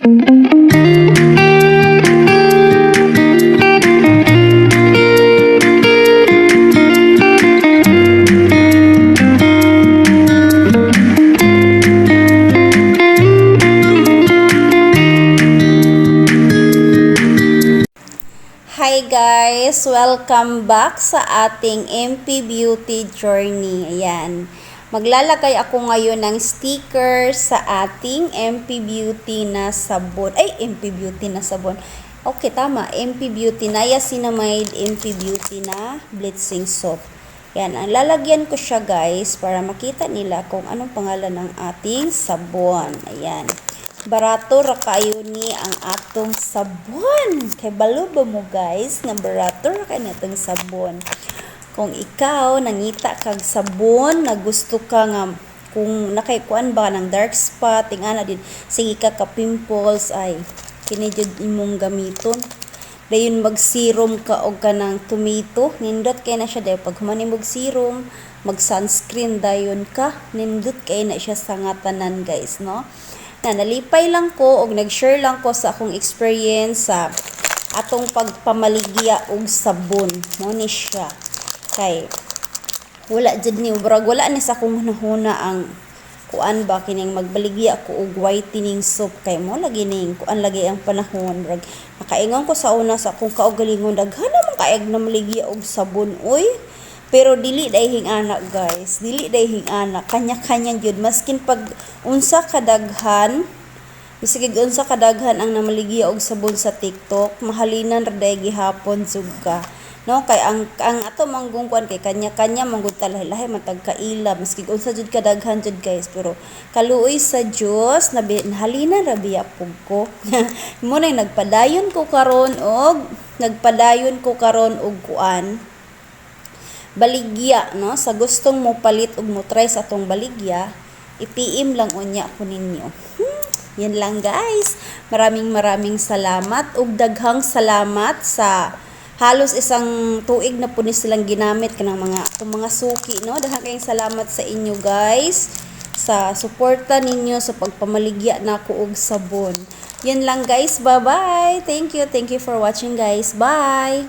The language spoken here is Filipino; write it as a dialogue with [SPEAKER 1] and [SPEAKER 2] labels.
[SPEAKER 1] Hi guys! Welcome back sa ating MP Beauty Journey. Ayan. Maglalagay ako ngayon ng sticker sa ating MP Beauty na sabon. Ay, MP Beauty na sabon. Okay, tama. MP Beauty. Niacinamide MP Beauty na bleaching soap. Ayan. Ang lalagyan ko siya guys para makita nila kung anong pangalan ng ating sabon. Ayan. Barato ra kayo ni ang atong sabon. Kay baluba mo guys, nga barato ra kayo natong sabon. Kung ikaw nangita kag sabon, na gusto ka nga kung nakaikuan ba ng dark spot, tingana din sige ka pimples ay kini jud imong gamiton. Dayon mag serum ka og kanang tomato, nindot kay na siya day pag humani mog serum, mag sunscreen dayon ka, nindot kay na siya sa ngatanan guys, no? Na nalipay lang ko og nag-share lang ko sa akong experience sa atong pagpamaligya og sabon. Mo ni siya. Kay wala jud ni brag wala ni sa akong hunahuna ang kuan ba kining magbaligya ko og whitening soap kay mo lagi ning kuan lagi ang panahon brag nakaingon ko sa una sa akong kaugalingon daghan man kaayag na maligya og sabon oy. Pero dili dayhing anak guys, dili dayhing anak, kanya-kanya jud maskin pag unsa kadaghan, bisig unsa kadaghan ang namaligya og sabon sa TikTok, mahalinan ra day gihapon jud ka. No, kay ang ato manggungkuan kay kanya-kanya manggud lahi-lahi matag kaila, maski unsa jud kadaghan jud guys, pero kaluoy sa Dios nahalinan ra biya pug ko. Mo nay nagpadayon ko karon og kuan baligya, no? Sa gustong mo palit ug mo try sa atong baligya, i-PM lang unya ko ninyo. Yan lang guys. Maraming salamat ug daghang salamat sa halos isang tuig na po ni silang ginamit kanang mga suki, no? Daghang kayong salamat sa inyo guys sa suporta ninyo sa pagpamaligya nako og sabon. Yan lang guys. Bye-bye. Thank you for watching guys. Bye.